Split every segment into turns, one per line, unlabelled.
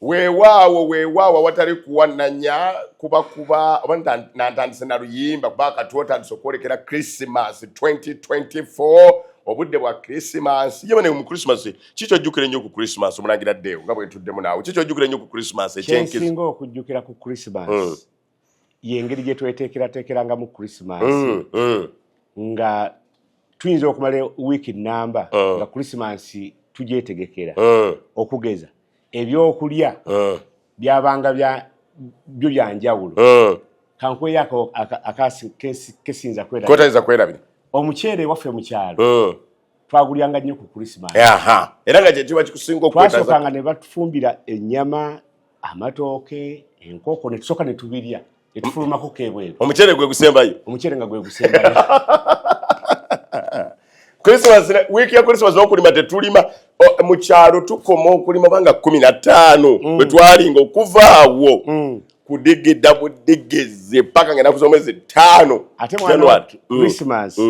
weewaawo watali kuwananya kuba nantandise na luyimba kuba kati otandise okwolekera Christmas 2024 obudde bwa Christmas yebane mu Christmas kicho jjukire nnyo ku Christmas omulangira Deo nga bwe tuddemu naawe kicho jjukire nnyo ku Christmas
ekyensinga okujjukira ku Christmas yengeri gye tweteekerateekeranga mu Christmas nga tuyinza okumala wiiki nnamba nga Christmas tugyetegekera okugeza ebyokulya byabanga byo byanjawulo kankweyo kesinza
kwerabira
omuceere waffe mu kyalo twagulyanga nnyo ku Christmas
era nga kyetiba kikusinga okwetaza
twasookanga ne batufumbira ennyama amatooke enkoko ne tusooka ne tubirya ne tufulumako kebweru
omuceere gwe gusembayo
omuceere nga gwe gusembayo
Christmas wiki ya Christmas okulima tetulima mu kyalo tukoma okulima banga 15 bwe twalinga okuvaawo kudigida budigeze paka ngena kuzomwezi 5
ate mwana Christmas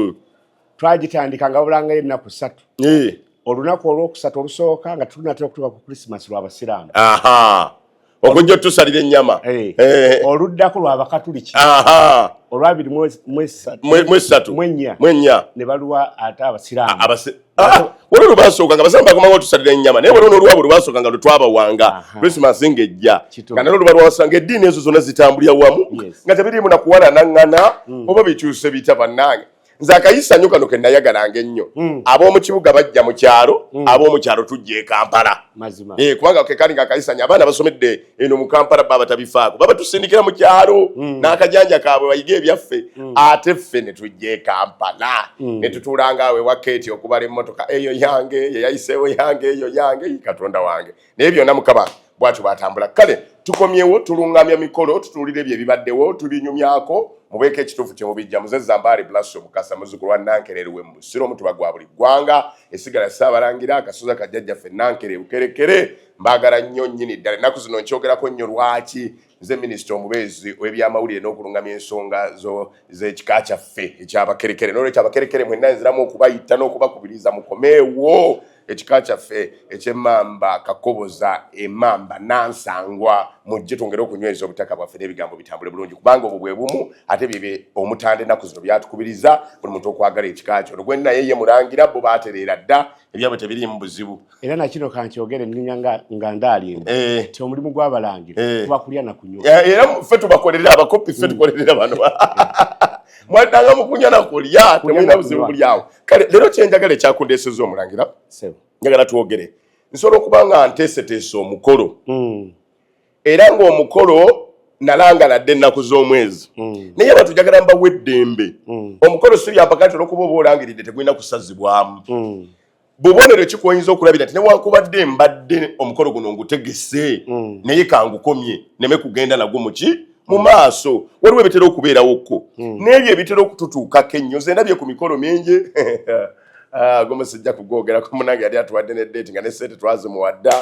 twagitandika nga bulanga ennaku 3 olunaku olwokusatu olusooka nga tunatera okutuuka ku Christmas lw'abasiraamu
okujja tusalira ennyama
oluddako lw'abakatuliki olwabiri
mwesatu mwenya
ne baluwa ate abasiraamu
waliwo lwasooka nga basiraamu bakomawo tusalira ennyama naye waliwo n'olwabo lwasooka nga lwetwabawanga Christmas ng'ejja nga nalwo luba lwasanga eddiini ezo zonna zitambulira wamu nga tebirimu nakuwalanaŋŋana oba bikyuse bita bannange nze akayisa nnyo kano ke nayagalanga ennyo ab'omu kibuga bajja mu kyalo ab'omu kyalo tujja e Kampala kubanga kekali nga akayisanya abaana basomedde eno mu Kampala baba tabifaako baba tusindikira mu kyalo n'akajanja kaabwe bayiga ebyaffe ate ffe ne tujja e Kampala ne tutuulanga awo ewa Keeti okubala emmotoka eyo yange yeyayiseewo yange eyo yange Katonda wange naye byonna Mukama bwatyo batambula kale tukomyewo tulungamya mikolo tutuulira ebyo ebibaddewo tubinyumyako mubeeke ekituufu kye mubijja muze Zambale Blasso Mukasa muzzukulu wa Nankerere we Musiro omutuba gwa buli ggwanga esigala Ssaabalangira akasoza kajjajjaffe Nankere Bukerekere mbaagala nnyo nnyini ddala ennaku zino nkyogerako nnyo lwaki nze minisita omubeezi w'ebyamawulire n'okulungamya ensonga z'ekika kyaffe ekyabakerekere n'olwekyo abakerekere mwenna nziramu okubayita n'okubakubiriza mukomeewo ekika kyaffe eky'emmamba Kakoboza emmamba Nansangwa mujje twongere okunyweza obutaka bwaffe n'ebigambo bitambule bulungi kubanga obwo bwe bumu ate bibe omutanda ennaku zino byatukubiriza buli muntu okwagala ekika kyo olwo naye ye mulangira bo baatereera dda ebyabwe tebirimu buzibu
era nakino kankyogere nninya nga ndaalimba ti omulimu gw'abalangira kuba kulya na kunywa
era ffe tubakolerera abakopi ffe tukolerera bano mwaddanga mu kunywa na kulya temulina buzibu bulyawo kale leero kyenjagala ekyakundeeseza omulangira njagala twogere nsobola okuba nga nteeseteese omukolo era ng'omukolo nalangaladde ennaku z'omwezi naye abantu njagala mbawe eddembe omukolo si byapakati olw'okuba oba olangiridde tegulina kusazibwamu bubonero kikoyinza okulabira nti newankubadde mbadde omukolo guno ngutegese naye kangukomye neme kugenda nagwo muki mu maaso waliwo ebitera okubeerawokko n'ebyo ebitera okututuukako ennyo nze ndabye ku mikolo mingi gomo sijja kugogerako munange yali atuwadde neddeeti nga nesente twazimuwadda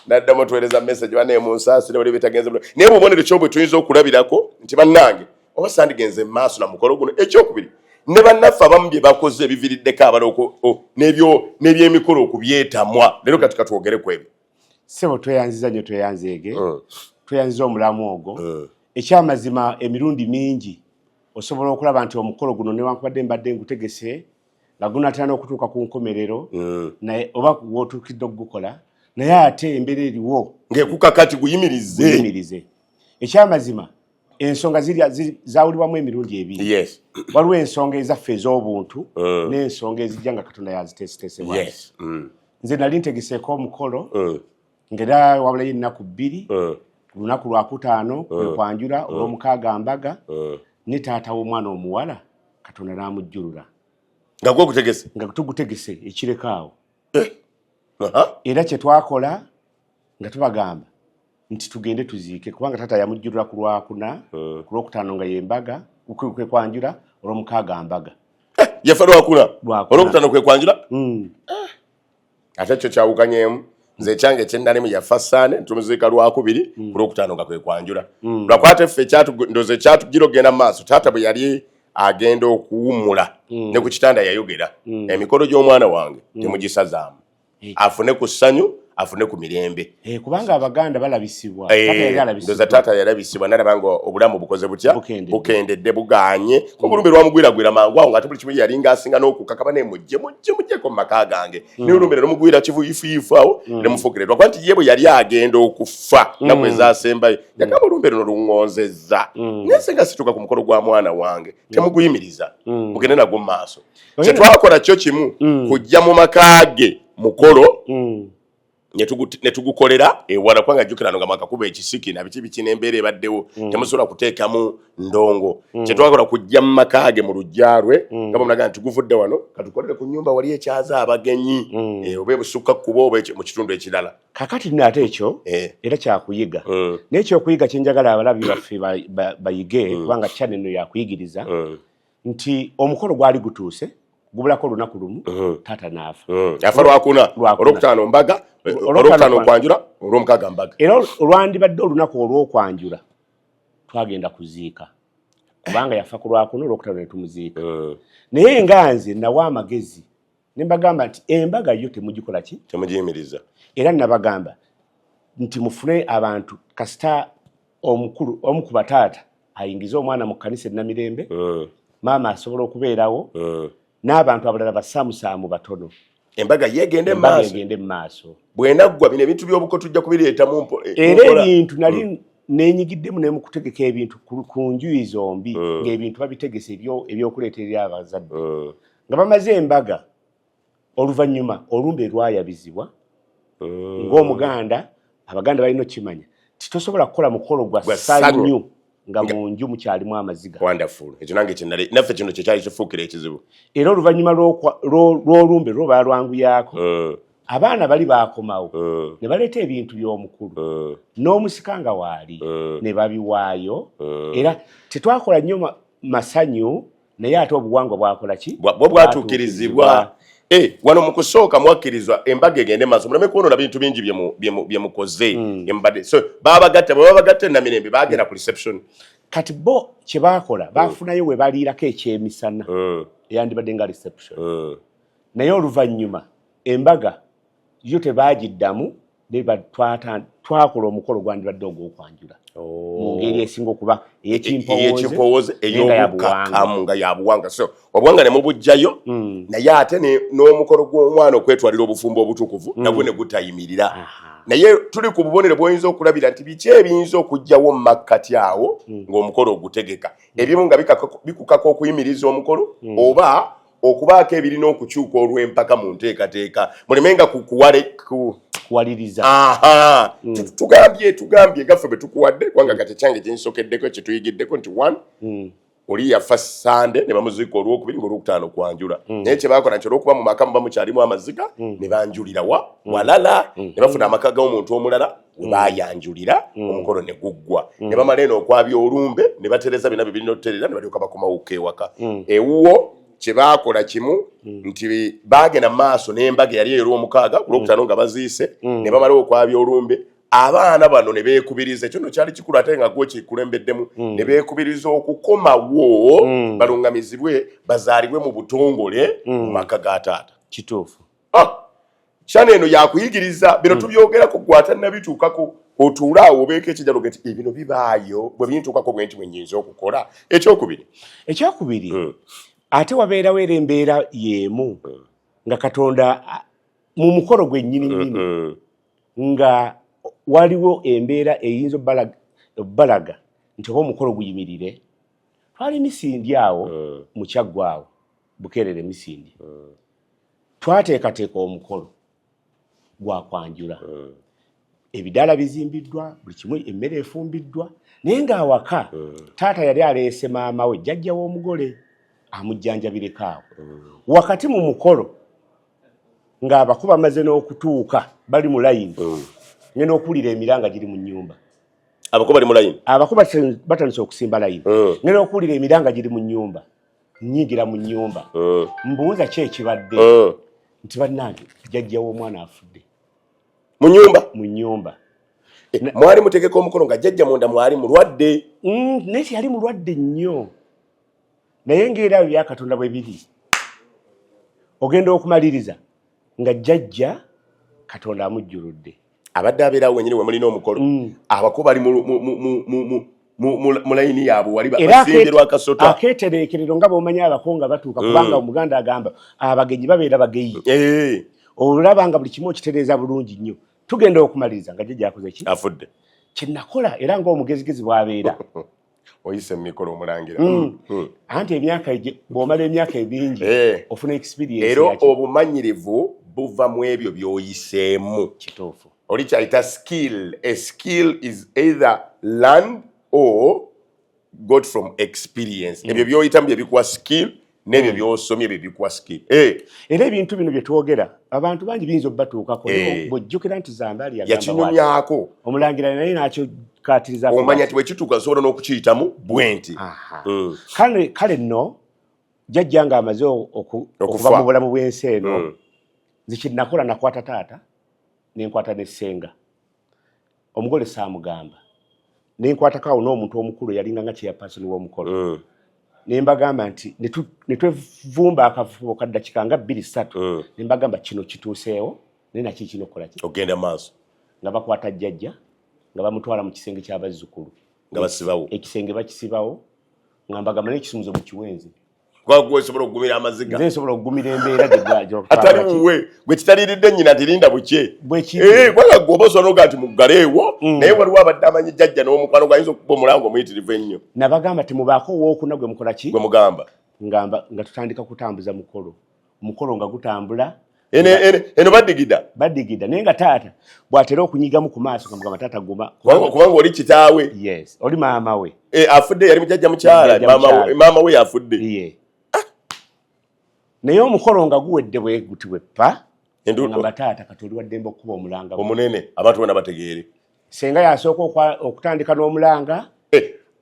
naddamu tuweereza message banaye munsaasire wali bitagenze bulungi naye bubonero kyobwe tuyinza okulabirako nti bannange oba sandigenze mu maaso na mukolo guno ekyokubiri ne bannaffe abamu bye bakoze ebiviriddeko abaloko n'ebyemikolo okubyetamwa leero kati katwogere ku ebyo
ssebo tweyanziza nnyo tweyanzeege tweyanziza omulamu ogwo ekyamazima emirundi mingi osobola okulaba nti omukolo guno newankubadde mbadde ngutegese nga gunatera n'okutuuka ku nkomerero naye oba wootuukidde okugukola naye ate embeera eriwo
ng'ekukakati guyimirize
ekyamazima ensonga zawulibwamu emirundi ebiri waliwo ensonga ezaffe ez'obuntu n'ensonga ezijja nga Katonda yaziteeseteesebwa nze nali ntegeseeko omukolo ng'era wabulayo ennaku 2 ku lunaku lwakutaano kwe kwanjula olw'omukaaga mbaga ne taata w'omwana omuwala Katonda n'amujjulula nga tugutegese ekireka awo era kye twakola nga tubagamba nti tugende tuziike kubanga taata yamujjulula ku lwakuna ku lwokutaano nga yembaga kwe kwanjula olw'omukaaga mbaga
yafa lwakuna olwokutaano kwe kwanjula ate kyo kyawukanyeemu nze ekyange ekyenalimu yafa Sande tumuziika lwakubiri ku lwokutaano nga kwe kwanjula lwakwate ffe ndoza ekyatugira ogenda mu maaso taata bwe yali agenda okuwummula ne ku kitanda yayogera emikolo gy'omwana wange temugisazaamu afune ku ssanyu afune ku mirembe
kubanga abaganda balabisibwa
taata yalabisibwa nalabanga obulamu bukoze butya bukendedde buganye ko bulumbe lwamugwiragwira mangu awo ngate buli kimu yalinga asinga n'okukakaba mujjeko mu maka gange n'olumbe lumugwira kifuyifuyifu awo nemufukirirwa kuba nti ye bwe yali agenda okufa nabwe ezasembayo yakaba olumbe luno luŋŋonzezza nesenga situka ku mukolo gwa mwana wange temuguyimiriza mugende nagwo mu maaso kyetwakola kyo kimu kujja mu maka ge mukolo netugukolera ewala kubanga jjukirano nga mwakakuba ekisiki na biki biki n'embeera ebaddewo temusobola kuteekamu ndongo kyetwakola kujja mu maka ge mu lujja lwe nga bamulaga nti guvudde wano katukolere ku nnyumba wali ekyaza abagenyi oba ebusukka kuba oba mu kitundu ekirala
kakati nate ekyo era kyakuyiga n'ekyokuyiga kyenjagala abalabi baffe bayige kubanga channel eno yakuyigiriza nti omukolo gwali gutuuse gubulako olunaku lumu taata naafa
yafa lwakuna olwokutaano mbaga olwokutaano okwanjula olwomukaaga mbaga
era olwandibadde olunaku olwokwanjula twagenda kuziika kubanga yafa ku lwakuna olwokutaano ne tumuziika naye nga nze nawa amagezi ne mbagamba nti embaga yo temugikola ki
temugiyimiriza
era nabagamba nti mufune abantu kasita omukulu omu ku bataata ayingize omwana mu kkanisa Namirembe maama asobola okubeerawo n'abantu abalala basaamusaamu batono
embaga yegende mu
maaso
bwenaggwa bino ebintu by'obuko tujja kubireetamu
era ebintu nali neenyigiddemu ne mu kutegeka ebintu ku njuyi zombi ng'ebintu babitegesa ebyokuleeterera abazadde nga bamaze embaga oluvannyuma olumbe lwayabizibwa ng'omuganda abaganda balina okimanya titosobola kukola mukolo gwa ssanyu nga munju mukyalimu amaziga
wonderful ekyo nange kinale naffe kino kyekyali kifuukira ekizibu
era oluvannyuma lw'olumbe lwo balwanguyako abaana bali bakomawo ne baleeta ebintu by'omukulu n'omusika nga waali ne babiwaayo era tetwakola nnyo masanyu naye ate obuwangwa bwakola ki
bwo bwatuukirizibwa wano mu kusooka mwakkirizwa embaga egende maaso muleme kubonola bintu bingi bye mukoze embadde so bwe babagatta Namirembe bagenda ku reception
kati bo kye baakola baafunayo we baliirako ekyemisana eyandibadde nga reception naye oluvannyuma embaga yo tebaagiddamu twakola omukolo gwandibadde ogw'okwanjula mu ngeri esinga okuba
ey'ekimpowooze ey'obukakamu nga yabuwanga so obuwanga ne mubujjayo naye ate n'omukolo gw'omwana okwetwalira obufumbo obutukuvu nagwo ne gutayimirira naye tuli ku bubonero bw'oyinza okulabira nti biki ebiyinza okujjawo mu makkati awo ng'omukolo ogutegeka ebimu nga bikukaka okuyimiriza omukolo oba okubaako ebirina okukyuka olw'empaka mu nteekateeka mulemenga
kuwaliriza
tugambye gaffe bwe tukuwadde kubanga kati kyange kyensokeddeko kyetuyigiddeko nti oli yafa Sande ne bamuziika olwokubiri ng'olwokutaano kwanjula naye kye baakola nti olw'okuba mu maka muba mukyalimu amaziga ne banjulira walala ne bafuna amaka g'omuntu omulala we baayanjulira omukolo ne guggwa ne bamala eno okwabya olumbe ne batereza bina bibirina otuterera ne balyoka bakomawuka ewaka ewuwo kye baakola kimu nti baagenda mu maaso n'embaga yali ey'olwomukaaga ku lwokutaano nga baziise ne bamala okwabya olumbe abaana bano ne beekubiriza ekyo nno kyali kikulu ate nga gwo kikulembeddemu ne beekubiriza okukomawo balungamizibwe bazaalibwe mu butongole mu maka ga taata
kituufu
kyana eno yakuyigiriza bino tubyogerako gwata nabituukako otuule awo obeeko ekijalo gati ebino bibaayo bwe bintuukako bwe nti bwe nnyinza okukola
ekyokubiri ate wabeerawo era embeera y'emu nga Katonda mu mukolo gwennyini nga waliwo embeera eyinza obbalaga nti oba omukolo guyimirire twali misindi awo mu Kyaggwa awo Bukeerere misindi twateekateeka omukolo gwa kwanjula ebidaala bizimbiddwa buli kimu emmere efumbiddwa naye ng'awaka taata yali aleese maama we jjajja w'omugole amujjanjabireko awo wakati mu mukolo ng'abako bamaze n'okutuuka bali mu layini ngenda okuwulira emiranga giri mu nnyumba
abako bali mu layini
abako batandise okusimba layini ngenda okuwulira emiranga giri mu nnyumba nnyigira mu nnyumba mbuuza ki ekibadde nti bannange jjajja w'omwana afudde
mu nyumba mwali mutegeka omukolo nga jjajja munda mwali mulwadde
naye tiyali mulwadde nnyo naye ng'era bya Katonda bwe biri ogenda okumaliriza nga jjajja Katonda amujjuludde
abadde abeerawo wenyini we mulina omukolo abako bali mu layini yaabwe wali basimberwa akasota
akeetereekerero nga bw'omanya abako nga batuuka kubanga omuganda agamba abagenyi babeera bageyi olaba nga buli kimu okitereeza bulungi nnyo tugenda okumaliriza nga jjajja akoze ki
afudde
kyennakola era ng'omugezigezi bw'abeera
oyise mu mikolo omulangira
anti bw'omala emyaka ebingi ofuna experience
era obumanyirivu buva mu ebyo by'oyiseemu
kituufu
oli kyayita skill. A skill is either learned or got from experience. Ebyo by'oyitamu bye bikuwa skill n'ebyo by'osomye bye bikuwa skill.
Era ebintu bino bye twogera abantu bangi biyinza obbatuukako bw'ojjukira nti Zambaali
yakinyumyako
omulangira naye n'akyokaatiriza
omanya nti bwekituuka nsobola n'okukiyitamu bwe nti
kale nno jjajja nga amaze okuva mu bulamu bw'ensi eno nzikinnakola nakwata taata nenkwata ne ssenga omugole saamugamba nenkwatako n'omuntu omukulu yalinga nga chairperson w'omukolo nembagamba nti ne twevumba akafubo ka ddakiika nga 2-3 nembagamba kino kituuseewo naye naki kino okukola ki
ogenda maaso
nga bakwata jjajja nga bamutwala mu kisenge ky'abazzukulu
nga basibawo
ekisenge bakisibawo nga mbagamba n'ekisumuzo mu kiwenzi
gwagwe osobola okugumira amaziga
nze nsobola okugumira embeera gye
atali wuwe gwe kitaliiridde nnyina tirinda buke
gwanga
gwoba osobola oga nti muggaleewo naye waliwo abadde amanyi jjajja n'omukwano gwayinza okuba omulango omuyitirivu ennyo
nabagamba timubaako owookuna gwe mukola ki
gwe mugamba
nga tutandika kutambuza mukolo nga gutambula
eno badigida
naye nga taata bw'atera okunyigamu ku maaso nga mugamba taata guma
kubanga oli kitaawe
oli maama we
afudde yali mujjajja mukyala maama we yafudde naye omukolo nga guwedde bwe guti bwe ppa ngamba taata kati oli waddembe okukuba omulanga omunene abantu bonna bategeere
senga yasooka okutandika n'omulanga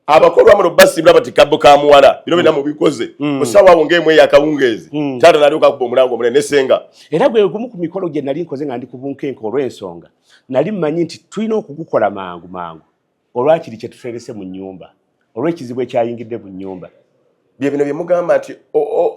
abakolwamu basibula bati kabbo ka muwala bino bina mubikoze musawa awo ng'emu eyakawungeezi taata nalyoka akuba omulanga omunene ne senga
era gwe gumu ku mikolo gye nali nkoze nga ndi ku bunkenke olw'ensonga nali mmanyi nti tulina okugukola mangu olwakiri kye tuferese mu nnyumba olw'ekizibu ekyayingidde mu nnyumba
bye bino bye mugamba nti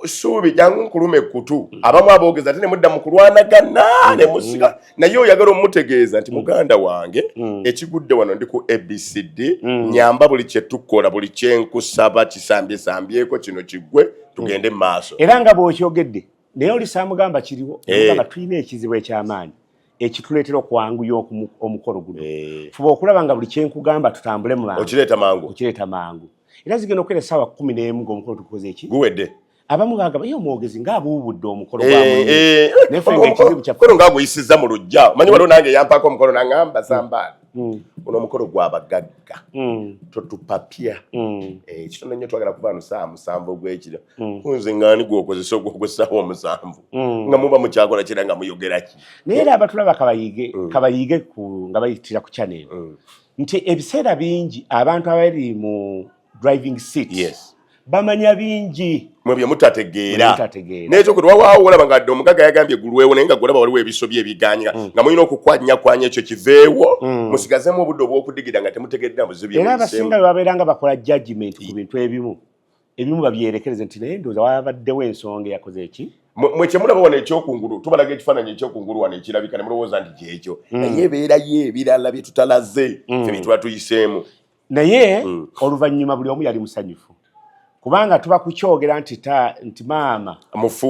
suubi jangu nkulume ekkutu abamu aboogeza ate ne mudda mu kulwanagana ne musika naye oyagala omutegeeza nti muganda wange ekigudde wano ndi ku ABCD nyamba buli kye tukola buli kye nkusaba kisambyesambyeko kino kiggwe tugende mu maaso
era nga bw'okyogedde naye oli saamugamba kiriwo nga tulina ekizibu eky'amaanyi ekituleetera okwanguya omukolo guno fuba okulaba nga buli kye nkugamba tutambule mu mangu okireeta mangu era zigenda okwera essaawa 11 ng'omukolo tukoze eki
guwedde
abamu bagamba ye omwogezi ng'abuubudde omukolo gwamukolo
ng'aguyisizza mu lujja omanyi waliwo nange yampaako omukolo naŋŋamba Zambaali guno omukolo gw'abagagga totupapya ekitono nnyo twagala kuvaano 7 ogw'ekiro kunze ngaani gwokozesa ogw'essaawa 7 nga muba mukyakola kira nga muyogera ki
naye era abatulaba kabayige nga bayitira ku channel nti ebiseera bingi abantu abali mu driving seat bamanya bingi
mwebyo mutategeera n'ekyo kwe wawaawo olaba nga omugaga yagambye gulwewo naye nga golaba waliwo ebisobyo ebiganya nga mulina okukwanyakwanya ekyo kiveewo musigazemu obudde obw'okudigira nga temutegeddera buzibu
era abasinga babeera nga bakola judgment ku bintu ebimu babyerekereze nti naye ndowooza wabaddewo ensonga eyakoze eki
mwe kyemulaba wano ekyokungulu tubalaga ekifaananyi ekyokungulu wano ekirabika ne mulowooza nti kyekyo naye ebeerayo ebirala bye tutalaze bye tuba tuyiseemu
naye oluvannyuma buli omu yali musanyufu kubanga tuba kukyogera nti maama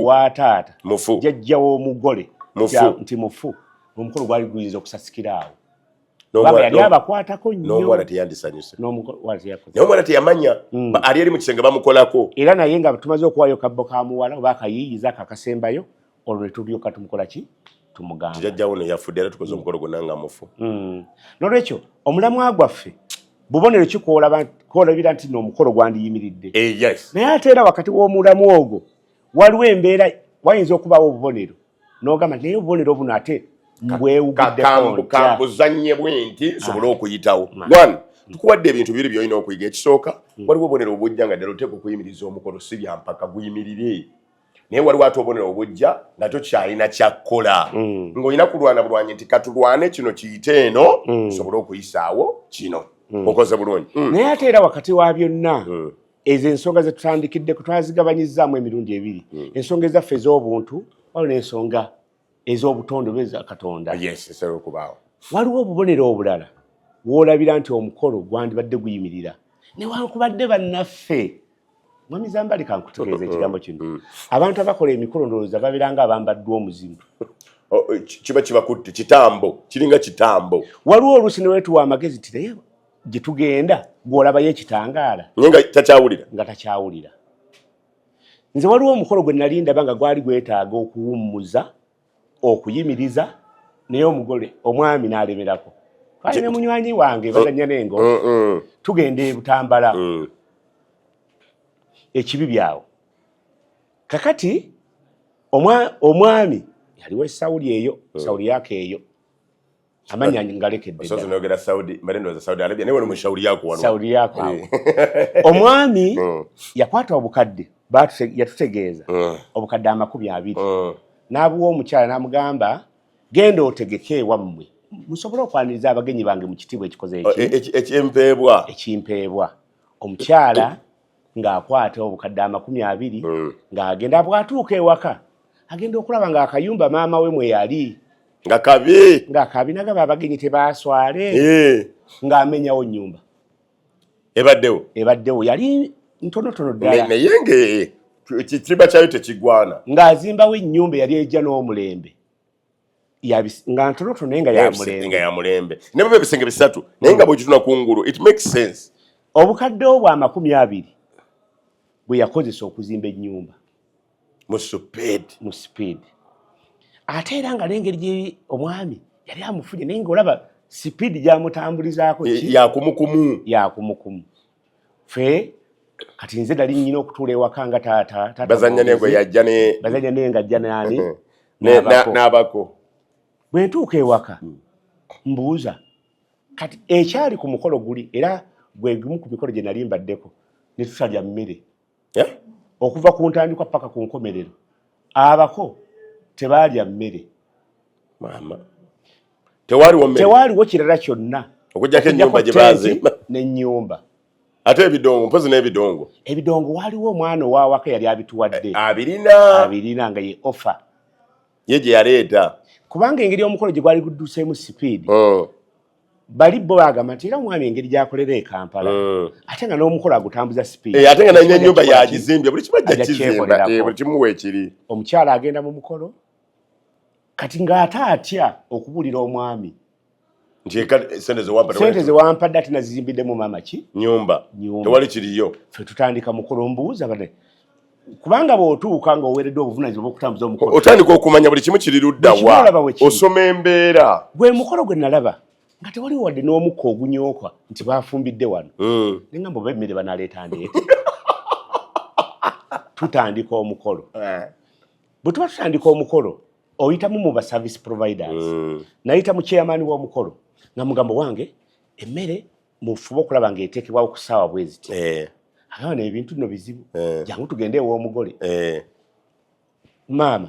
wa taata jjajja w'omugole nti mufu omukolo gwali guyinza okusasikira awo kubanga yali abakwatako nnyo
n'omwana teyandisanyuse naye omwana teyamanya ali eri mu kisenge bamukolako
era naye nga tumaze okuwaayo kabbo ka muwala oba akayiiyiza kakasembayo olwo ne tulyoka tumukola ki tumugamba
jjajja wo yafudde era tukoze omukolo gwonna nga mufu
n'olwekyo omulamwa gwaffe bubonero ki kwolabira nti n'omukolo gwandiyimiridde naye ate era wakati w'omulamu ogwo waliwo embeera wayinza okubaawo obubonero n'ogamba naye obubonero buno ate
bwewugiddekambuzanye bwe nti sobole okuyitawo tukuwadde ebintu bibiri byolina okuyiga ekisooka waliwo obubonero obujja nga ddala oteeka okuyimiriza omukolo si byampaka guyimirire naye waliwo ate obubonero obujja nga tokyalina kyakkola ng'olina kulwana bulwanyi nti katulwane kino kiyite eno sobole okuyisaawo kino okoze bulungi
naye ate era wakati wa byonna ezo ensonga zetutandikidde twazigabanyizaamu emirundi ebiri ensonga ezaffe ez'obuntu waliwo n'ensonga ez'obutonde beza Katonda.
Yes, esero kubaawo.
Waliwo obubonero obulala w'olabira nti omukolo gwandibadde guyimirira. Newankubadde bannaffe Mwami Zambali kankutegeeza ekigambo kino. Abantu abakola emikolo ndowooza babeeranga abambaddwa omuzimu.
Kiba kibakutte kitambo, kiringa kitambo.
Waliwo oluusi ne wetuwa amagezi ti naye gye tugenda gw'olabayo ekitangaala.
Nga takyawulira.
Nga takyawulira. Nze waliwo omukolo gwe nali ndaba nga gwali gwetaaga okuwummuza, okuyimiriza, naye omwami n'alemerako. Twali ne munywanyi wange bazannya n'engo. Tugenda e Butambala. Ekibi byawo. Kakati omwami yaliwo esawuli eyo, sawuli yake eyo. Amanya ngalekedde.
Sozo nogera Saudi, marendo za Saudi Arabia. Newe mushauri yako wano.
Saudi yako. Omwami yakwata obukadde, yatutegeeza. Obukadde 20. N'abuwa omukyala n'amugamba genda otegeke wammwe. Musobola okwaniriza abagenyi bange mu kitiibwa ekikoze
ekimpeebwa.
Ekimpeebwa. Omukyala ng'akwata obukadde 20 ng'agenda bw'atuuka ewaka. Agenda okulaba ng'akayumba maama we mwe yali.
Nga kabi
nagaba abagenyi tebaaswale. Ng'amenyawo nnyumba. Ebaddewo yali ntonotono ddala.
Naye ekitiibwa kyayo tekigwana.
Ng'azimbawo ennyumba yali ejja n'omulembe. Nga ntonotono naye nga ya mulembe.
Ne bwe bisenge bisatu naye nga bw'ekituna kungulu. It makes sense.
Obukadde obwo 20 bwe yakozesa okuzimba ennyumba.
Mu
speed. Ate era nga n'engeri gye omwami yali amufunye naye ng'olaba speed gy'amutambulizaako yakumukumu. Ffe kati nze nali nnyina okutuula ewaka nga taata.
Bazannya n'engo yajja
ajja n'ani
n'abako.
Bwe ntuuka ewaka mbuuza kati ekyali ku mukolo guli era gwe gumu ku mikolo gye nali mbaddeko ne tutalya mmere. Okuva ku ntandikwa paka ku nkomerero abako tebaalya mmere.
Mama tewaliwo
kirala kyonna
okujjako ennyumba gye baazimba
n'ennyumba.
Ate mpozi n'ebidongo
waliwo omwana owawaka yali abituwadde abirina nga ye offer
ye gye yaleeta
kubanga engeri omukolo gye gwali gudduseemu speed. Bali bo bagamba nti era omwami engeri gy'akolera e Kampala ate nga n'omukolo agutambuza speed.
Ate nga n'ennyumba yagizimbye buli kimu ajja kizimba buli kimu weekiri.
Omukyala agenda mu mukolo kati ng'ate atya okubuulira omwami sente ze wampadde ate nazizimbiddemu maama ki
nyumba tewali kiriyo.
Ffe tutandika mukolo mbuuza bane kubanga bw'otuuka ng'oweereddwa obuvunaanyizibwa bw'okutambuza omukolo
otandika okumanya buli kimu kiri ludda wa osoma embeera.
Gwe mukolo gwe nalaba nga tewaliwo wadde n'omukka ogunyookwa nti baafumbidde wano naye nga mboba emmere banaleeta ndeeta. Tutandika omukolo. Bwe tuba tutandika omukolo oyitamu mu ba service providers. Nayita mu chairman w'omukolo nga mugamba wange emmere mufube okulaba ng'eteekebwawo ku ssaawa bwe ziti. Agamba ebintu nno bizibu jangu tugende ew'omugole. Maama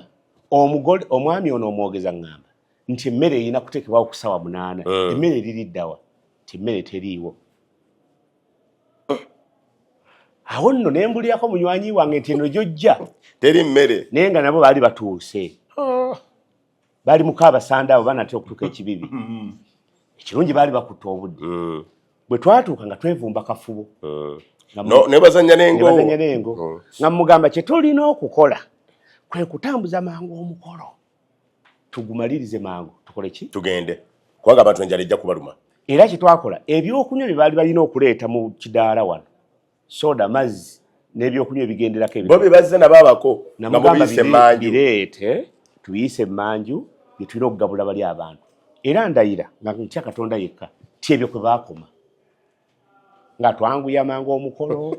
omwami ono omwogeza ngamba nti emmere erina kuteekebwawo ku ssaawa 8. Emmere eririddawa nti emmere teriiwo. Awo nno ne mbulyako munywanyi wange nti eno gy'ojja
teri mmere
naye nga nabo baali batuuse. Baali mukaabasanda abo banatera okutuuka ekibibi. Ekirungi baali bakutte obudde. Bwe twatuuka nga twevumba kafubo.
Ne bazannya n'engo.
Nga mugamba kye tulina okukola kwe kutambuza mangu omukolo. Tugumalirize mangu. Tukole ki?
Tugende. Kubanga abantu enjala ejja kubaluma.
Era kye twakola ebyokunywa bye baali balina okuleeta mu kidaala wano. Soda, mazzi n'ebyokunywa ebigenderako
bo bye bazze nabo abako nga mubiyise emmanju.
Bireete tuyise emmanju bye tulina okugabula bali abantu. Era ndayira nga ntya Katonda yekka ti ebyo kwe baakoma. Nga twanguya mangu omukolo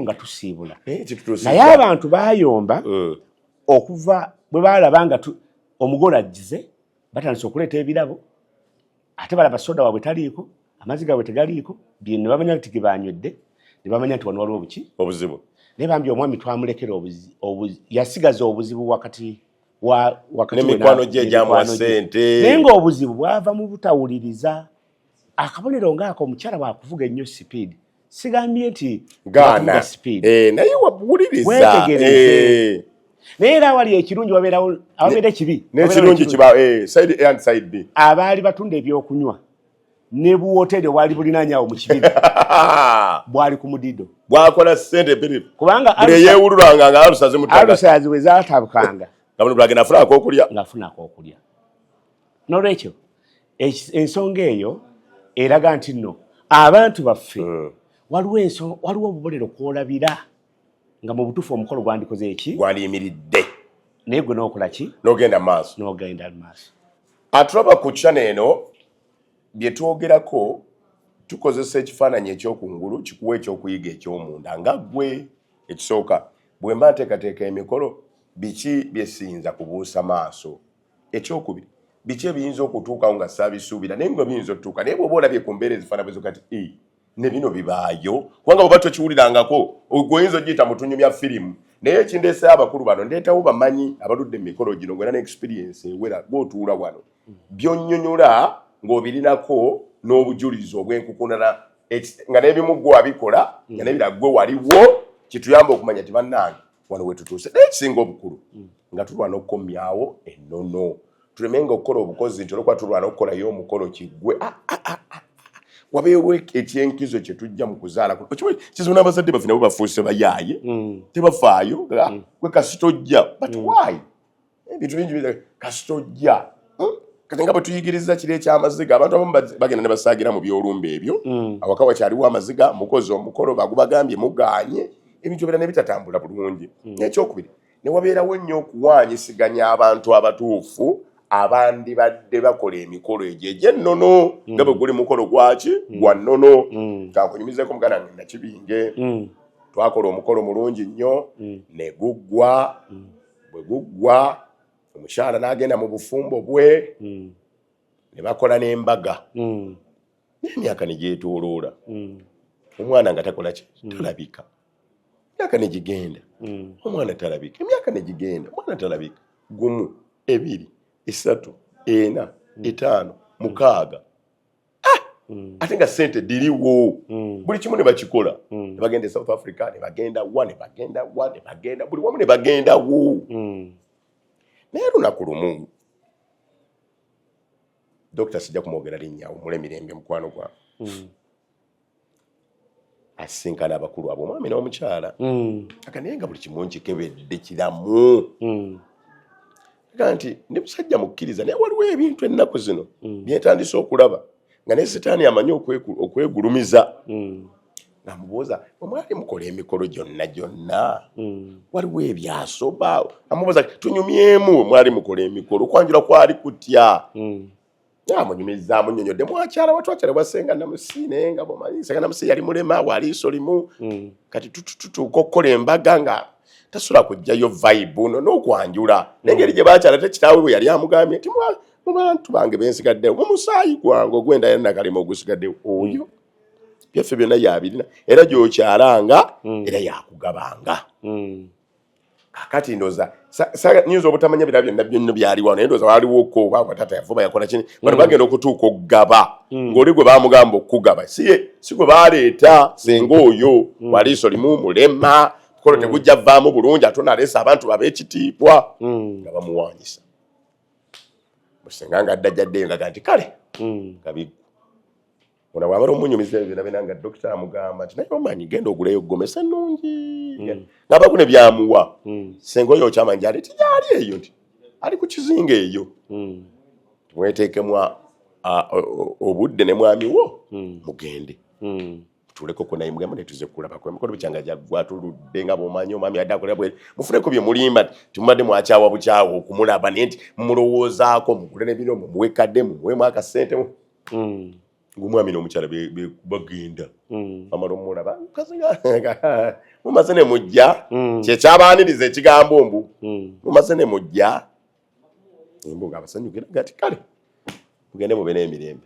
nga tusiibula. Naye abantu baayomba okuva bwe baalaba nga omugole ajjize batandise okuleeta ebirabo ate balaba soda waabwe taliiko amazzi gaabwe tegaliiko bye ne bamanya nti gebanywedde ne bamanya nti wano waliwo
obuzibu.
Naye bambi omwami twamulekera yasigaza obuzibu wakati
n'emikwano gye egyamuwa ssente.
Naye ng'obuzibu bwava mu butawuliriza. Akabonero ng'ako omukyala bwakuvuga ennyo sipiidi sigambye nti
gaana naye wawuliriza.
naye era wali ekirungi wabeera kibi
n'ekirungi kiba side A and side B.
Abaali batunda ebyokunywa ne buwoteri wali bulinanyawo mu kibiri bwali ku mudido
bwakola ssente bbiri
kubanga
yeewululanga nga alusaze mutaga
alusaze bwe zaatabukanga
nga
ngafunako okulya n'olwekyo ensonga eyo eraga nti nno abantu baffe waliwo obubolero kwolabira nga mu butuufu omukolo gwandikoze eki
gwandiyimiridde
naye gwe n'okola ki
n'ogenda maaso atulaba ku channel eno bye twogerako tukozesa ekifaananyi ekyokungulu kikuwa ekyokuyiga ekyomunda nga gwe ekisooka bwe mba nteekateeka emikolo biki byesinza kubuusa maaso ekyokubiri biki ebiyinza okutuukawo nga saabisuubira naye nga biyinza okutuuka naye bw'oba olabye ku mbeera ezifaanana kati ne bino bibaayo kubanga bw'oba tokiwulirangako oyinza ogiyita mutunyumya firimu naye ekindeeseyo abakulu bano ndeetawo bamanyi abaludde mu mikolo gino gwena n'experience ewera gw'otuula wano by'onnyonnyola ng'obirinako n'obujulizi obw'enkukunana nga n'ebimu gwe wabikola nga n'ebira gwe waliwo kituyamba okumanya ti bannange wano wetutuuse naye ekisinga obukulu nga tulwana okukomyawo ennono tulemenga okukola obukozi nti olwokuba tulwana okukolayo omukolo kiggwe wabeewo ekyenkizo kye tujja mu kuzaala kizibona abazadde baffe nabo bafuuse bayaaye tebafaayo gwe kasitojja but why ebintu bingi kasitojja kati nga bwe tuyigiriza kiri ekyamaziga abantu abamu bagenda ne basaagira mu byolumba ebyo awaka wakyaliwo amaziga mukozi omukolo bagubagambye muganye ebintu ebirala ne bitatambula bulungi n'ekyokubiri ne wabeerawo nnyo okuwaanyisiganya abantu abatuufu abandi badde bakola emikolo egyo egy'ennono nga bwe guli mukolo gwaki gwa nnono kankunyumizeeko muganda wange Nakibinge twakola omukolo mulungi nnyo ne guggwa bwe guggwa omukyala n'agenda mu bufumbo bwe ne bakola n'embaga n'emyaka ne gyetooloola omwana nga takola ki talabika emyaka ne gigenda omwana talabika emyaka ne gigenda omwana talabika gumu ebiri esatu ena etaano mukaaga ate nga ssente diriwo buli kimu ne bakikola ne bagenda e South Africa ne bagenda wa ne bagenda buli wamu ne bagendawo naye lunaku lumu Dr. sijja kumwogera linnyawo mule mirembe mukwano gwange asinkana abakulu abo omwami n'omukyala aka naye nga buli kimu nkikebedde kiramu nti ne musajja mukkiriza naye waliwo ebintu ennaku zino byentandise okulaba nga ne setaani amanyi okwegulumiza namubuuza omwali mukola emikolo gyonna waliwo ebyasoba amubuuza tunyumyemu mwali mukola emikolo okwanjula kwali kutya amunyumiza amunyonyodde mwakyala watwakyala bwasenga namusi naye nga bwomanyi senga namusi yali mulema waliiso limu kati tutuuka okukola embaga nga tasula kujjayo vibe n'okwanjula n'engeri gye bakyala tekitaawe bwe yali amugambye nti mu bantu bange bensigaddewo mu musaayi gwange ogwenda yali nakalema ogusigaddewo oyo byaffe byonna yabirina era gy'okyalanga era yakugabanga kakati ndoza nyinza obutamanya bira byonna byaliwo naye ndoza waliwo oba batata yavuba yakola kini bano bagenda okutuuka okugaba ng'oli gwe baamugamba okugaba si gwe baleeta senga oyo waliiso limu mulema kolo tegujja vaamu bulungi ate naleesa abantu ab'ekitiibwa nga bamuwaanyisa musenga nga addajjaddeyo nga nti kale kabiggu ona bwamala omunyumiza ebyo byonna nga dokita amugamba nti naye omanyi genda oguleyo gomesa nnungi ng'abaku ne byamuwa senga oyo okyamanyi gyali tigyali eyo nti ali ku kizinga eyo mweteekemu obudde ne mwami wo mugende tuleko kuna imugamba netuze kulaba kwa mikono bichanga gwatuludde nga bomanyi omwami adda akolera bwe mufuneko bye mulimba tumade mwakyawa bukyawo kumulaba nti mumulowoozaako mugule ne bino mumuwekadde mumuwemu akasente ng'omwami n'omukyala bagenda amala omulaba mumaze ne mujja kyekyabaaniriza ekigambo mbu mumaze ne mujja embuga abasanyukira gati kale mugende mube n'emirembe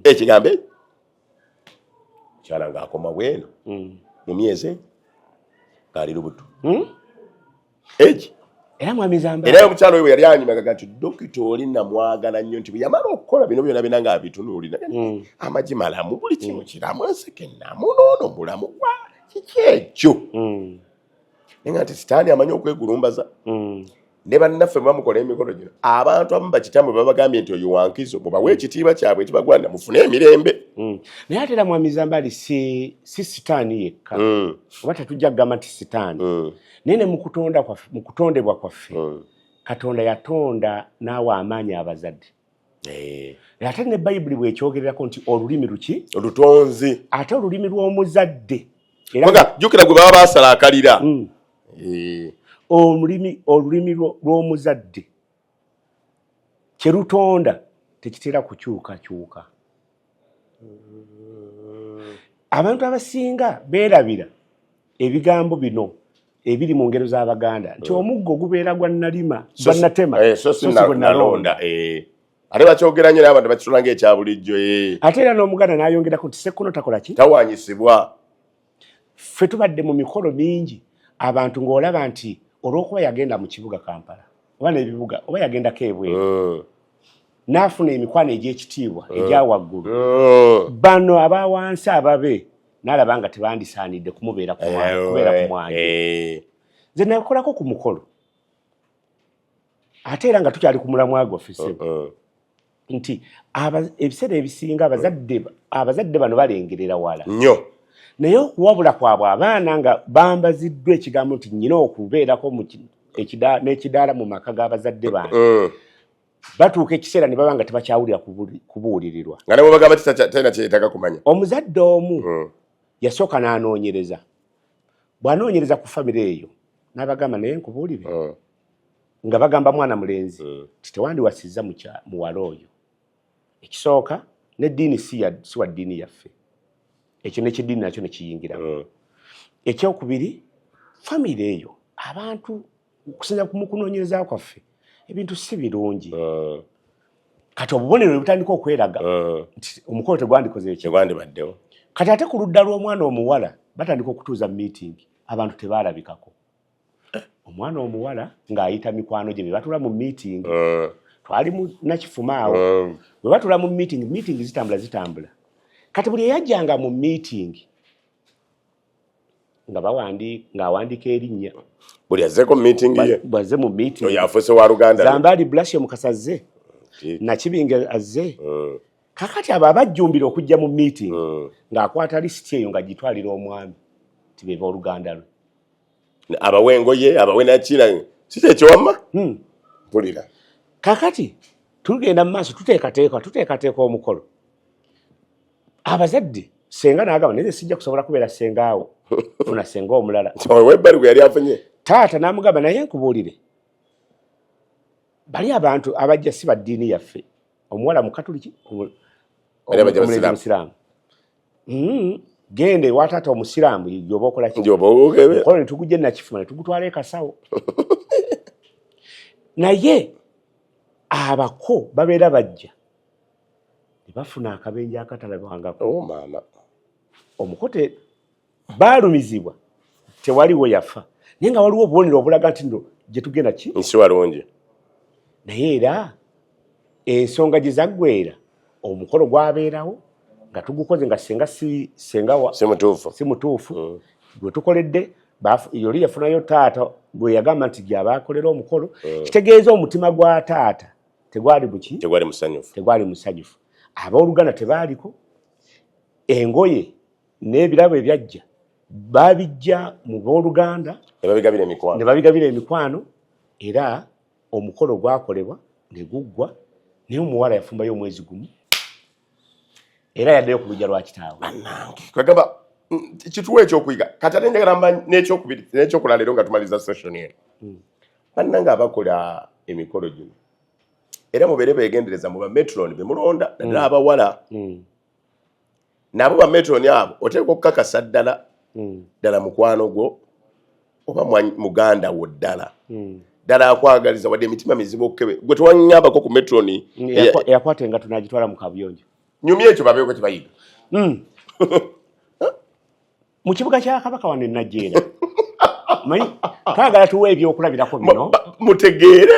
ekigambo kyala ng'akoma bweno mu myezi ng'ali lubuto egi era omukyala oyo bwe yali anyimaga nti dokita oli namwagala nnyo nti bwe yamala okukola bino byonna bina ng'abitunuulira amagi malamu buli kimu kiramu enseke namu n'ono mulamu kiki ekyo nenga ati sitaani amanyi okwegulumbaza ne bannaffe bamukola emikolo gino abantu abamu bakitamwe babagambye nti oyo wankizo mubawe ekitiibwa kyabwe ekibagwanira mufune emirembe
naye ate era mwami Zambali si sitaani yekka oba tetujja kugamba nti sitaani naye ne mu kutondebwa kwaffe Katonda yatonda n'awa amaanyi abazadde ate ne Bayibuli bw'ekyogererako nti olulimi luki
olutonzi
ate olulimi lw'omuzadde
era jjukira gwe baba baasala akalira
olulimi lw'omuzadde kye lutonda tekitera kukyukakyuka. Abantu abasinga beerabira ebigambo bino ebiri mu ngero z'Abaganda nti omuggo gubeera gwa nnalima gwa nnatema
so si nalonda ate bakyogera nnyo n'abantu bakitula ng'ekya bulijjo
ate era n'Omuganda n'ayongerako nti Ssekkono takola ki
tawanyisibwa.
Ffe tubadde mu mikolo mingi abantu ng'olaba nti olw'okuba yagenda mu kibuga Kampala oba n'ebibuga oba yagendako ebweru n'afuna emikwano egy'ekitiibwa egya waggulu bano abawansi ababe n'alaba nga tebandisaanidde kumubeera kubeera ku mwanjo. Nze nakolako ku mukolo ate era nga tukyali ku mulamwa gwaffe ssebo nti ebiseera ebisinga abazadde bano balengerera wala
nnyo
naye okuwabula kwabwe abaana nga bambaziddwa ekigambo nti nnyina okubeerako n'ekidaala mu maka g'abazadde bange batuuka ekiseera ne baba nga tebakyawulira kubuulirirwa
nga ne bwebagamba talina kyeyetaaga kumanya.
Omuzadde omu yasooka n'anoonyereza, bw'anoonyereza ku famire eyo n'abagamba naye nkubuulire nga bagamba mwana mulenzi nti tewandiwasizza mu wala oyo. Ekisooka n'eddiini si wa ddiini yaffe, ekyo n'ekiddiini nakyo ne kiyingiramu. Ekyokubiri famire eyo abantu okusinza mu kunoonyereza kwaffe ebintu si birungi kati obubonero butandika okweraga nti omukolo tegwandikoze
tegwandibaddewo.
Kati ate ku ludda lw'omwana omuwala batandika okutuuza mu miitingi abantu tebaalabikako. Omwana omuwala ng'ayita mikwano gye be batula mu miitingi twali mu Nakifuma awo bwe batula mu miitingi zitambula kati buli eyajjanga mu miitingi ng'awandiika erinnya
buli azzeeko mu miitingi ye
bwazze mu miitingi
oyo afuuse wa Luganda
Zambali Blasio Mukasa azze Nakibinge azze kakati abo abajjumbira okujja mu miitingi ng'akwata lisiti eyo nga gitwalira omwami nti be b'Oluganda lwe
abawe engoye abawe nakina kiki ekyo wamma mpulira
kakati tugenda mu maaso tuteekateeka omukolo abazadde senga n'agamba naye sijja kusobola kubeera sengaawo funa senga omulala
webbali gwe yali afunye
taata n'amugamba naye nkubuulire bali abantu abajja si ba ddiini yaffe omuwala mukatuliki omusiraamu gende wa taata omusiraamu yoba okola ki omukolo ne tugujja Nakifuma ne tugutwala ekasawo naye abako babeera bajja ne bafuna akabenje akatalabwangako omukote baalumizibwa tewaliwo yafa naye nga waliwo obubonero obulaga nti ndo gye tugenda ki
nsi walungi.
Naye era ensonga gye zaggweera omukolo gwabeerawo nga tugukoze nga si mutuufu gwe tukoledde yoli yafunayo taata bwe yagamba nti gy'abaakolera omukolo kitegeeza omutima gwa taata tegwali buki tegwali musanyufu. Abooluganda tebaaliko engoye n'ebirabo ebyajja babijja mu booluganda ne babigabira emikwano era omukolo gwakolebwa ne guggwa naye omuwala yafumbayo omwezi gumu era yaddayo ku lujja lwa kitaawe.
Kwegamba kituwa ekyokuyiga kati ate njagala mba n'ekyokubiri n'ekyokulala leero nga tumaliza session eno bannanga abakola emikolo gino era mubeere beegendereza mu bametroni be mulonda naddala abawala nabo bametroni abo oteekwa okukakasa ddala mukwano gwo oba muganda wo ddala akwagaliza wadde emitima mizibu okukebe gwe tewanyambako ku metroni
eyakwata engato n'agitwala mu kabuyonjo
nyumya ekyo babeeko kibayiga
mu kibuga kya Kabaka wano Najjeera manyi twagala tuwe ebyokulabirako bino
mutegeere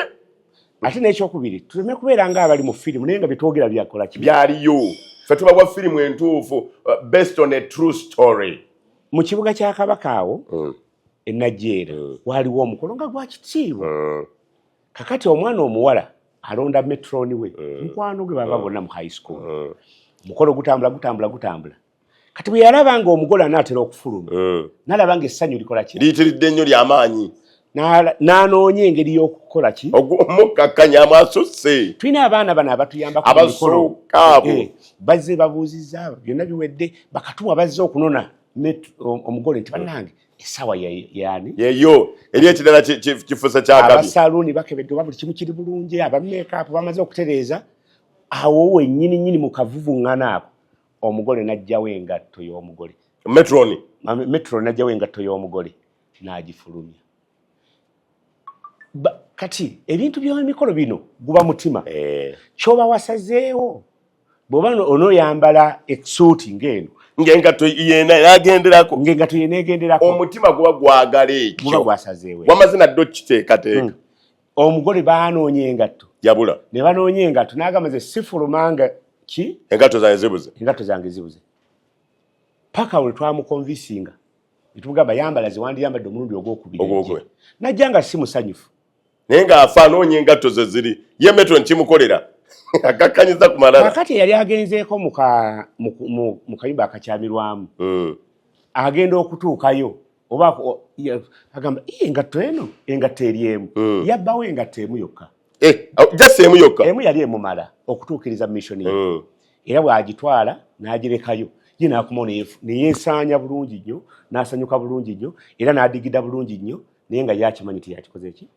ate n'ekyokubiri tuleme kubeera ng'abali mu firimu naye nga byetwogera byakola ki
byaliyo ffe tubawa firimu entuufu based on a true story.
Mu kibuga kya Kabaka awo ennajeera waliwo omukolo nga gwa kitiibwa kakati omwana omuwala alonda metroni we mukwano gwe baba bonna mu high school omukolo gutambula kati bwe yalaba nga omugole anaatera okufuluma n'alaba nga essanyu likola ki
liyitiridde nnyo ly'amaanyi
n'anoonya engeri y'okukola ki
omukakkanya amasusse
tulina abaana bano abatuyambako
abasookaabo
bazze babuuzizza byonna biwedde bakatuma bazze okunona omugole nti bannange essaawa yaani
yeyo eri ekirala kifusa kyakabi
abasaluuni bakebedde oba buli kimu kiri bulungi abameekaapu bamaze okutereeza awo wennyini mu kavuvuŋŋana ako omugole n'ajjawo engatto y'omugole metro n'ajjawo engatto y'omugole n'agifulumya kati ebintu by'emikolo bino guba mutima kyoba wasazeewo bw'oba onooyambala ekisuuti ng'eno
ng'engatto yena yagenderako
ng'engatto yena egenderako
omutima guba gwagala ekyo
guba gwasazeewo
wamaze nadde okiteekateeka
omugole baanoonya engatto
yabula
ne banoonya engatto n'agamba sifulumanga ki
engatto zange zibuze
paka we twamukonvisinga netugamba yambala zewandiyambadde omulundi ogwokubiri najja nga si musanyufu
naye ng'afa anoonya engatto ze ziri ye metro nkimukolera akakkanyiza ku malala
kakati yali agenzeeko mu kayumba akakyamirwamu agenda okutuukayo oba agamba engatto eno engatto eri emu yabbawo engatto emu yokka
just emu yokka
emu yali emumala okutuukiriza missoni ye era bw'agitwala n'agirekayo ye n'akomawo neyeesaanya bulungi nnyo n'asanyuka bulungi nnyo era n'adigida bulungi nnyo naye nga yakimanyi ti yakikoze ki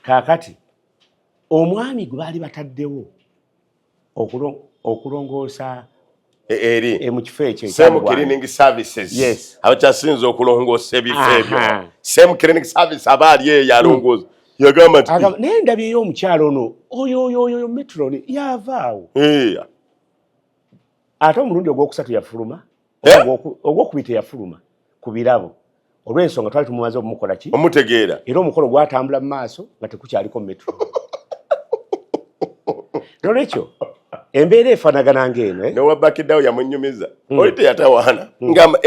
kaakati omwami gwe baali bataddewo okulongoosa
eri
mu kifo ekyo
same cleaning services abakyasinza okulongoosa ebifo ebyo same cleaning service aba ali eyo yalongoosa yagamba nti
naye ndabye ey'omukyalo ono oyo metroni yaavaawo ate omulundi ogwokusatu yafuluma ogwokubiri teyafuluma ku birabo olw'ensonga twali tumumaze okumukola ki
omutegeera
era omukolo gwatambula mu maaso nga tekukyaliko metro nolwekyo embeera efaanagana ng'eno
nowabakiddawo yamunyumiza oli teyatawaana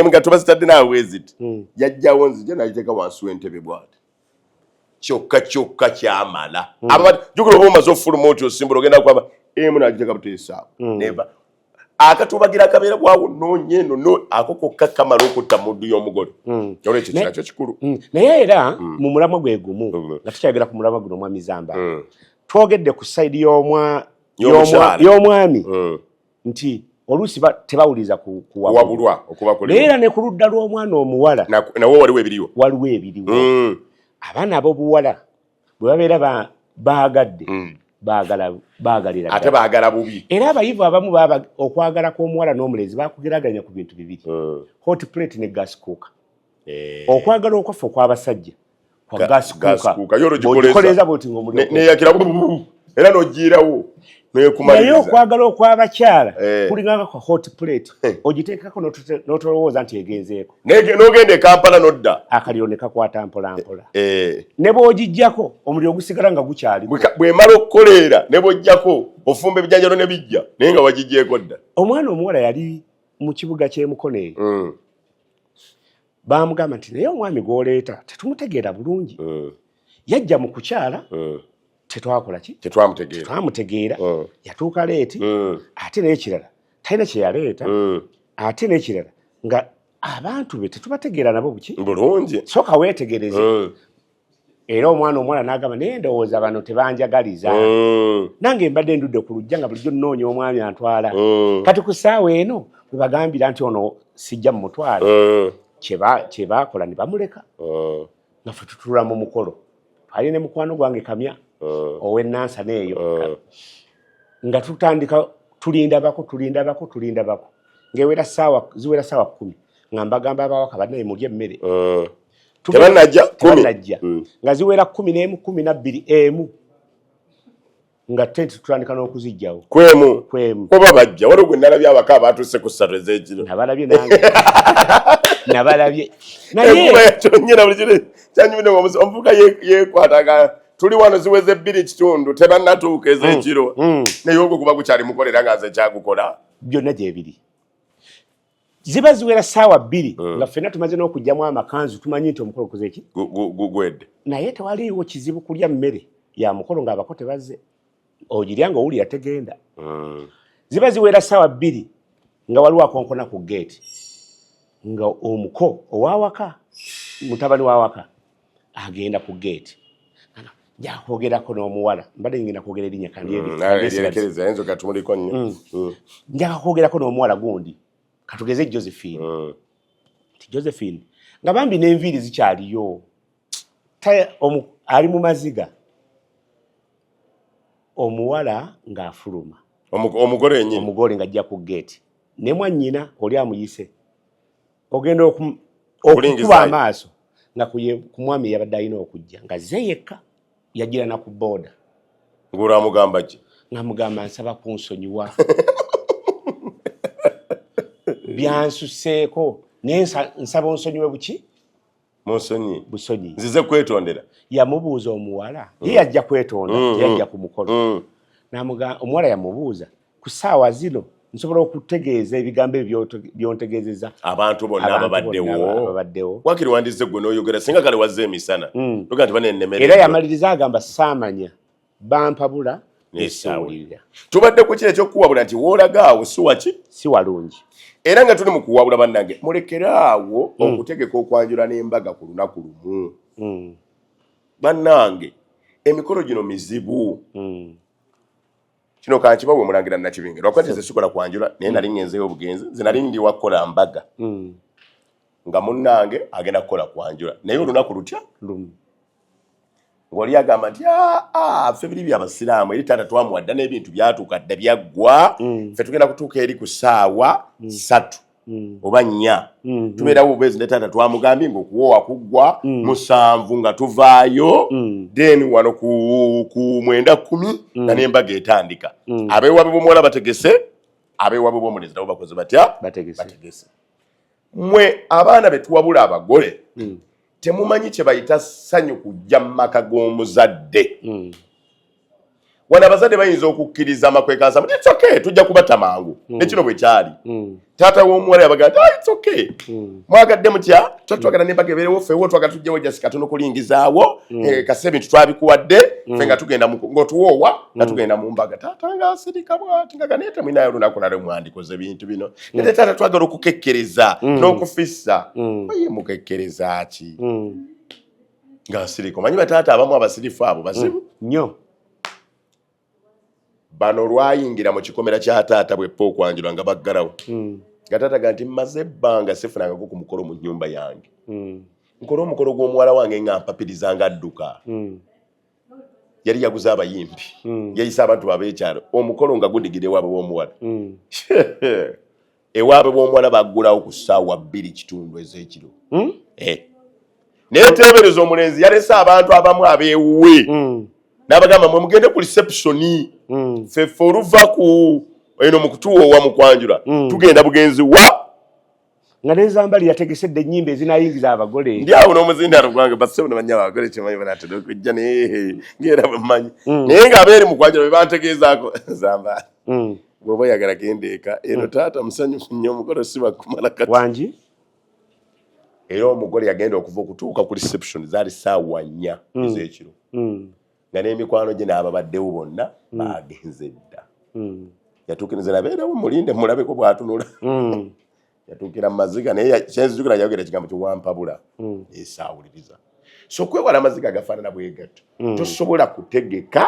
nga bazitadde naawe ziti yajjawo nzija nagiteeka wansi w'entebe bwati kyokka kyamala jukira oba omaze okufuluma oti osimbula ogenda kwaba emu nagiteeka buteesaawo neva akatubagira akabeera bwawo noonye eno ako kokka kamala okutta muddu y'omugole olwekyo kinakyo kikulu
naye era mu mulamwa gwe gumu nga tukyagera ku mulamwa guno omwami Zamba twogedde ku sayidi y'omwami nti oluusi tebawuliza kuwabulwa naye era ne ku ludda lw'omwana omuwala
nawo waliwo ebiriwo
abaana ab'obuwala bwe babeera baagadde baagalira
ate baagala bubi
era abayivu abamu okwagala kw'omuwala n'omulenzi bakugeraganya ku bintu bibiri hot plate ne gas cooker okwagala okwaffe okw'abasajja kwa gas cooker bw'ogikoleza bw'oti
neyakira era n'ogiirawo
naye okwagala okw'abakyala kulinganga kwa hot plate ogiteekako n'otolowooza nti egenzeeko
n'ogenda e Kampala n'odda
akaliro ne kakwata mpolampola ne bw'ogijjako omuliro gusigala nga gukyali
bw'emala okukoleera ne bw'ojjako ofumba ebijanjalo ne bijja naye nga wagijjeeko dda
omwana omuwala yali mu kibuga ky'emukono eyo baamugamba nti naye omwami gw'oleeta tetumutegeera bulungi yajja mu kukyala tetwakola ki tetwamutegeera yatuuka leeti ate n'ekirala talina kye yaleeta ate n'ekirala nga abantu be tetubategeera nabo buki
bulungi
soka weetegereze era omwana omuwala n'agamba naye ndowooza bano tebanjagaliza nange mbadde ndudde ku lujja nga bulijjo nnoonya omwami antwala kati ku ssaawa eno bwe bagambira nti ono sijja mu mutwala kye baakola ne bamuleka nga ffe tutula mu mukolo twali ne mukwano gwange Kamya ow'ennansa n'eyo nga tutandika tulindabako ng'ewera ziwera ssaawa 10 nga mbagamba abawaka bannaye mulye emmere tebannajja nga ziwera 11 12 emu nga tenti tutandika n'okuzijjawo
kwemu kuba bajja waliwo gwe nalabye abaka abaatuuse ku ssatu ez'ekiro
nabalabye nange nabalabye
naye kyonyera buli kiro kyanyumide omuvubuka yeekwataga tuli wano ziweze 2 kitundu tebannatuuka ez'ekiro naye ogwo kuba gukyali mukolera nga nze kyagukola
byonna gyebiri ziba ziwera saawa 2 nga ffenna tumaze n'okugyamu amakanzu tumanyi nti omukolo gukoze ki
gwedde
naye tewaliiwo kizibu kulya mmere ya mukolo ng'abako tebazze ogirya nga owulira tegenda ziba ziwera saawa 2 nga waliwo akonkona ku geeti nga omuko owawaka mutabani wawaka agenda ku geeti njakwogerako n'omuwala mbadde ngenda kwogera erinnya njakwogerako n'omuwala gundi katugeze Josephine ti Josephine nga bambi n'enviiri zikyaliyo ali mu maziga omuwala ng'afuluma omugole ng'ajja ku geeti ne mwannyina oli amuyise ogenda okukuba amaaso nga ku mwami yabadde alina okujja nga ze yekka yagira na ku booda
ng'olamugamba ki
ng'amugamba nsaba kunsonyiwa byansuseeko naye nsaba onsonyiwe buki busonyi
nzize kwetondera
yamubuuza omuwala ye yajja kwetonda yajja ku mukolo omuwala yamubuuza ku ssaawa zino nsobola okutegeeza ebigambo ebyo byontegeezeza
abantu bonna ababaddewo wakiri wandize gwe n'oyogera singa kale wazze emisana toga nti banenemere
era yamaliriza agamba saamanya bampabula nesawulira
tubadde ku kiri ekyokuwabula nti woolaga awo
si walungi
era nga tuli mu kuwabula bannange mulekeraawo okutegeka okwanjula n'embaga ku lunaku lumu bannange emikolo gino mizibu kino kankibawe mulangira nakibinge lwakuba nze sikola kwanjula naye nali ngenzeyo obugenzi nze nali ndi wakola mbaga nga munnange agenda kukola kwanjula naye olunaku lutya ng'oli agamba nti ffe biri byabasiraamu eri taata twamuwadda n'ebintu byatuuka dda byaggwa ffe tugenda kutuuka eri ku ssaawa 3 oba 4 tubeerawo obubeezi ne taata twamugambye ng'okuwoowa kuggwa 7 nga tuvaayo then wano ku 9-10 nga n'embaga etandika abeewabe b'omuwala bategese abeewabe b'omulenzi nabo bakoze batya bategese mmwe abaana be tuwabula abagole temumanyi kye bayita ssanyu kujja mu maka g'omuzadde wano abazadde bayinza okukkiriza amakwekansa muti it's okay tujja kubata mangu nekino bwe kyali taata w'omuwala yabaga nti it's okay mwagadde mutya twagala n'embaga ebeerewo ffewo twagala tujjewo jasi katono kulingizaawo kase ebintu twabikuwadde ffe nga tugenda ng'otuwoowa nga tugenda mu mbaga taata ng'asirika bwati nga ganeete mwinayo olunaku nalwe mwandikoze ebintu bino nete taata twagala okukekkereza n'okufissa oye mukekkereza ki ng'asirika omanyi bataata abamu abasirifu abo bazibu
nnyo
bano lwayingira mu kikomera kya taata bwe po okwanjula nga baggalawo nga taata ga nti mmaze ebbanga sifunangako ku mukolo mu nnyumba yange nkola omukolo gw'omuwala wange nga mpapiriza nga adduka yali yaguza abayimbi yayisa abantu ab'ekyalo omukolo nga gudigire ewaabwe w'omuwala ewaabwe w'omuwala baggulawo ku ssaawa 2 ez'ekiro naye teebereza omulenzi yalese abantu abamu abeewuwe n'abagamba mwe mugende ku reception feffe oluva ku eno mu kutuwoowa mu kwanjula tugenda bugenzi wa
nga n'enzambali yategesedde ennyimba ezinayingiza abagole
ndi awo n'omuzindaalo gwange bassebo ne bannyo abagole kyemanyi banatera okujja naye ng'era bwe mmanyi naye ng'abeeri mu kwanjula bwe bantegeezaako zambali bw'oba oyagala genda eka eno taata musanyufu nnyo omukolo si bakumala kati
wangi
era omugole yagenda okuva okutuuka ku reception zaali ssaawa 4 ez'ekiro nga n'emikwano gye n'ababaddewo bonna bagenze dda yatuukiriza nabeerawo mulinde mulabeko bw'atunula yatuukira mu maziga naye kyenzijukira yayogera ekigambo kiwampabula esaawuliriza so okwewala amaziga agafaanana bwe gatyo tosobola kutegeka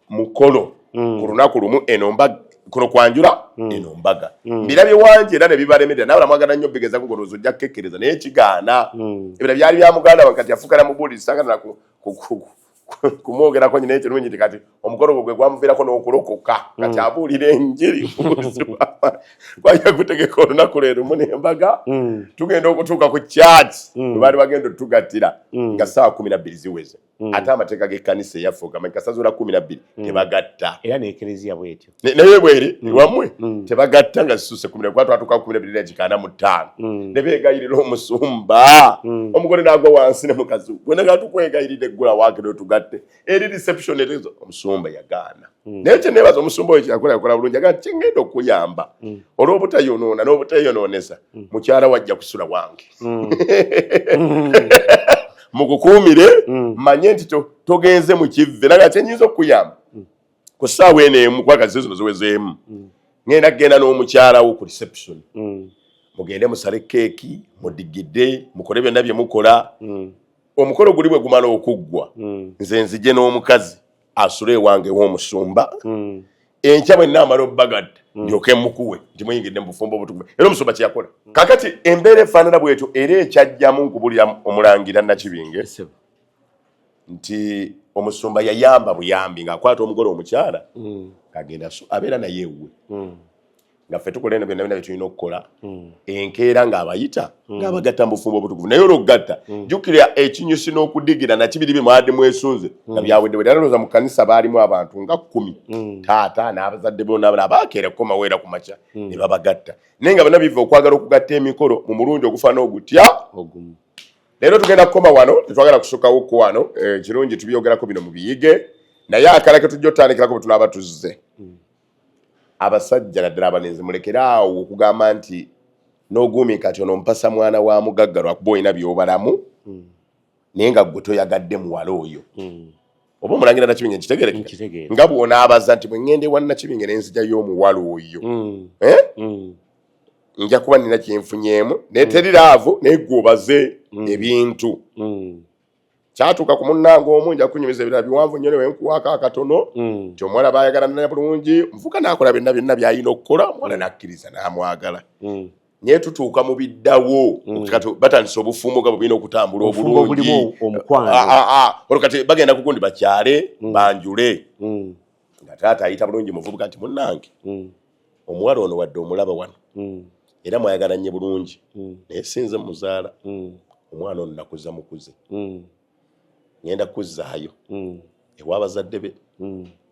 mukolo ku lunaku lumu enombaga kuno kwanjula eno mbaga birabye wanje era ne bibalemerera nawe namwagala nnyo bigeza kugoloza ojja kekkereza naye kigaana ebira byali bya muganda wakati afukana mu buli sangana kumwogerako nyina ekyo nyiti kati omukolo gwe gwamuviirako n'okulokoka kati abuulira enjiri kwajja kutegeka olunaku leero mu n'embaga tugenda okutuuka ku church bwe baali bagenda otugattira nga ssaawa 12 ziweze ate amateeka g'ekkanisa eyaffe ogamba kasazula 12 tebagatta
era n'ekereziya bwetyo
naye bweri wamwe tebagatta nga zisusse 12 kwa twatuka 12 n'ekikaana mu 5 ne beegayirira omusumba omugole n'agwa wansi ne mukazi gwena gatukwegayirira eggula waakiro tugatte eri reception erezo omusumba yagaana naye kye neebaza omusumba oyo yakola bulungi agaa kingenda okuyamba olw'obutayonoona n'obutayonoonesa mukyala wajja kusula wange mukukuumire manye nti togenze mu kivve naga kyenyinza okuyamba ku ssaawa eno emu kwagazi zino ziwezeemu ngenda kgenda n'omukyala wo ku reception mugende musale keeki mudigidde mukole byonna bye mukola omukolo guli bwe gumala okuggwa nze nzije n'omukazi asule ewange w'omusumba enkya bwe nnaamala obbagadde ndyoke mukuwe nti muyingidde mu bufumbo obutukuvu era omusumba kye yakola kakati embeera efaanana bwetyo era ekyajjamu nkubulira omulangira Nakibinge nti omusumba yayamba buyambi ng'akwata omugole omukyala ng'agenda abeera naye ewuwe nga ffe tukola eno byonna bye tulina okukola enkeera ng'abayita ng'abagatta mu bufumbo obutukuvu naye olw'okugatta jjukira ekinyusi n'okudigira nakibiri bye mwadde mwesunze nga byawedde alowooza mu kkanisa baalimu abantu nga 10 taata n'abazadde bonna abaakeera kukomaweera ku makya ne babagatta naye nga bonna biva okwagala okugatta emikolo mu mulundi ogufaana ogutya leero tugenda kukoma wano tetwagala kusukkawo ku wano kirungi tubyogerako bino mu biyige naye akalake tujja otandikirako bwe tunaaba tuzze abasajja naddala abanenzi mulekeraawo okugamba nti n'oguumi kati ono mpasa mwana wa mugagga lwakuba olina by'obalamu naye nga ggwe toyagadde muwala oyo oba omulangira Nakibinge nkitegereke nga bw'onaabaza nti bwe ŋŋenda ewa Nakibinge ne nzijayo omuwala oyo nja kuba nina kyenfunyeemu naye teriraavu naye ggwe obaze ebintu kyatuuka ku munnange omu nja kunyumiza ebirala biwanvu nnyo newe nkuwaako akatono nti omuwala baayagalana bulungi muvuka n'akola byonna by'alina okukola omuwala n'akkiriza n'amwagala naye tutuuka mu biddawo batandisa obufumbo nga bwebulina okutambula obulungi olwo kati bagenda kugundi bakyale banjule nga taata ayita bulungi muvubuka nti munnange omuwala ono wadde omulaba wano era mwayagala nnyo bulungi naye sinze muzaala omwana ono nakuza mukuze ngenda kuzzaayo ew'abazadde be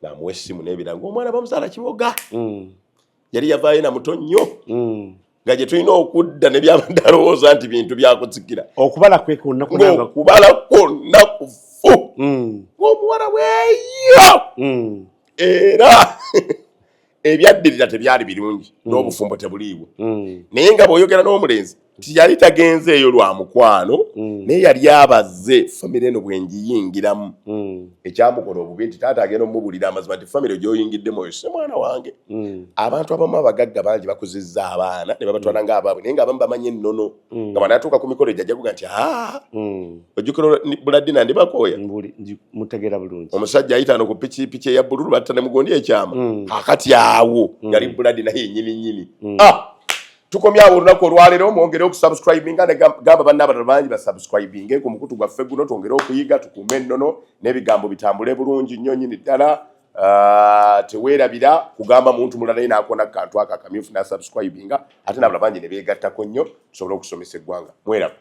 n'amuwa essimu n'ebirango omwana bamuzaala Kiboga yali yavaayo na muto nnyo nga gye tulina okudda ne byabadde alowooza nti bintu byakutsikira
okubala kwe ku nnaku
okubala kwonna kufu ng'omuwala weeyo era ebyaddirira tebyali birungi n'obufumbo tebuliibwe naye nga bw'oyogera n'omulenzi nti yali tagenze eyo lwa mukwano naye yali abaze famire eno bwengiyingiramu ekyamukola obubi nti taata agenda omubulira amazima nti famire gy'oyingiddemu oyo si mwana wange abantu abamu abagagga bangi bakuzizza abaana ne babatwala ng'abaabwe naye ng'abamu bamanyi ennono nga banatuuka ku mikolo ejja jaguga nti ojjukira Buladina ndi bakooya
mutegeera bulungi
omusajja ayitaano ku piki eya bbululu batta ne mugondi ekyama akati awo yali Buladina yennyini tukomya awo olunaku olwaleero mwongere okusubscribinga ne gamba bannabadala bangi basubscribinge ku mukutu gwaffe guno twongere okuyiga tukuume ennono n'ebigambo bitambule bulungi nnyo nnyini ddala teweerabira kugamba muntu mulala naye n'akona kantu ako akamyufu n'asubscribinga ate n'abalala bangi ne beegattako nnyo tusobole okusomesa eggwanga mweraba